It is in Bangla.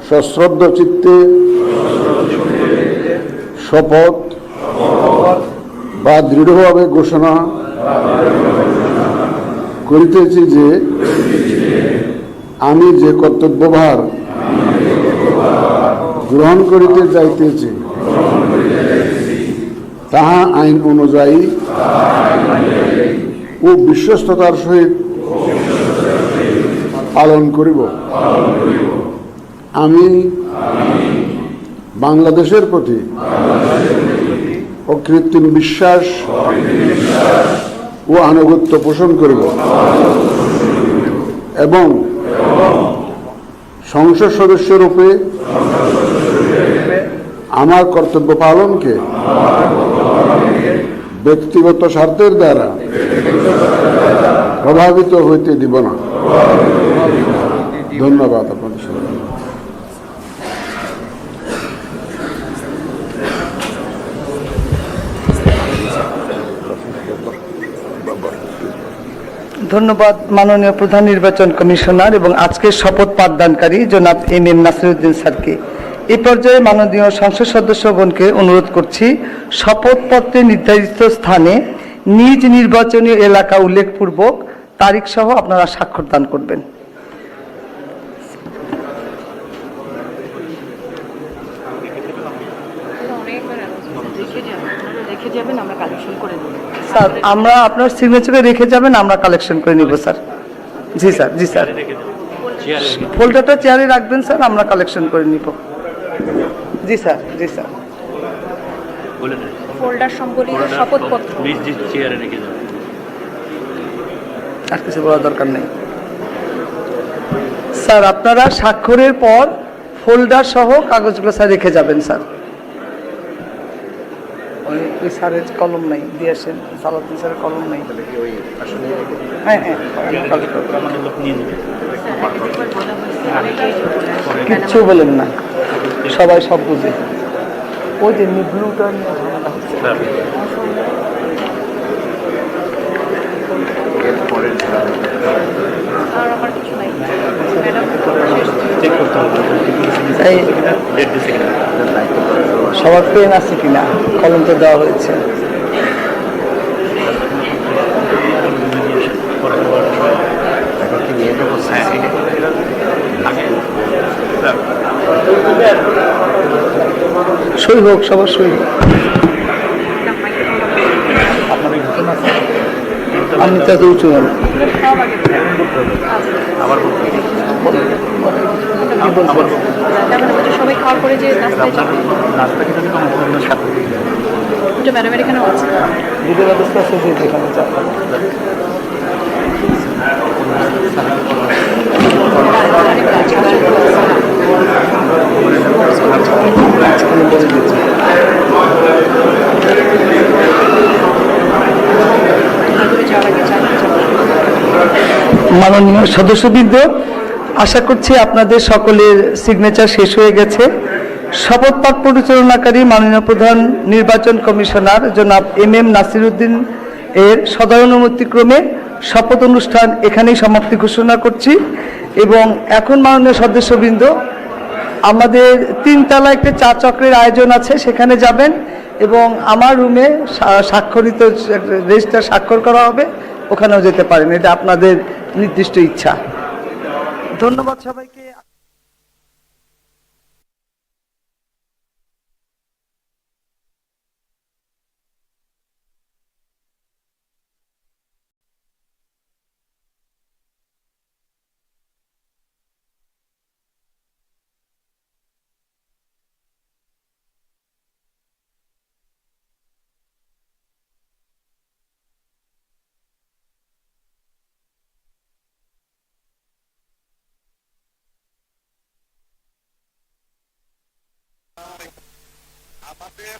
সশ্রদ্ধ চিত্তে শপথ বা দৃঢ়ভাবে ঘোষণা করিতেছি যে আমি যে কর্তব্যভার গ্রহণ করিতে যাইতেছি তাহা আইন অনুযায়ী ও বিশ্বস্ততার সহিত পালন করিব। আমি বাংলাদেশের প্রতি অকৃত্রিম বিশ্বাস ও আনুগত্য পোষণ করিব এবং সংসদ সদস্যরূপে আমার কর্তব্য পালনকে ব্যক্তিগত স্বার্থের দ্বারা প্রভাবিত হইতে দিব না। ধন্যবাদ আপনাদের সবাই। ধন্যবাদ মাননীয় প্রধান নির্বাচন কমিশনার এবং আজকের শপথ পাঠদানকারী জনাব এম নাসিরউদ্দিন স্যারকে। এই পর্যায়ে মাননীয় সংসদ সদস্যগণকে অনুরোধ করছি শপথপত্রে নির্ধারিত স্থানে নিজ নির্বাচনী এলাকা উল্লেখপূর্বক তারিখ সহ আপনারা স্বাক্ষর দান করবেন। স্যার আমরা আপনার সিগনেচারে রেখে যাবেন, আমরা কালেকশন করে নিব স্যার। জি স্যার, জি স্যার, ফোল্ডারটা চেয়ারে রাখবেন স্যার, আমরা কালেকশন করে নিব। জি স্যার, জি স্যার। ফোল্ডার সম্বলিত শপথপত্র চেয়ারে রেখে যাবেন, আর কিছু বলার দরকার নেই স্যার। আপনারা স্বাক্ষরের পর ফোল্ডার সহ কাগজগুলো স্যার রেখে যাবেন স্যার। ওই স্যারের কলম নাই, দিয়ে আসেন, সালাউদ্দিন স্যারের কলম নাই। হ্যাঁ হ্যাঁ, কিচ্ছু বলেন না, সবাই সব বুঝে। ওই যে ব্লুটা নিয়ে ঝামেলা হচ্ছে। সবার পেন আছে কিনা, কলম তো দেওয়া হয়েছে। সই হোক, সবার সই হোক। আমি তো এত উঁচু না। সবাই খাওয়ার পরে যে ম্যাডাম এখানেও আছে, দুটো ব্যবস্থা আছে যেখানে মাননীয় সদস্যবৃন্দ, আশা করছি আপনাদের সকলের সিগনেচার শেষ হয়ে গেছে। শপথ পাঠ পরিচালনাকারী মাননীয় প্রধান নির্বাচন কমিশনার জনাব এম নাসিরউদ্দিন এর সদয়ানুমতিক্রমে শপথ অনুষ্ঠান এখানেই সমাপ্তি ঘোষণা করছি। এবং এখন মাননীয় সদস্যবৃন্দ, আমাদের 3 তলা একটা চা চক্রের আয়োজন আছে, সেখানে যাবেন এবং আমার রুমে স্বাক্ষরিত রেজিস্টার স্বাক্ষর করা হবে, ওখানেও যেতে পারেন, এটা আপনাদের নির্দিষ্ট ইচ্ছা। ধন্যবাদ সবাইকে। আমাদের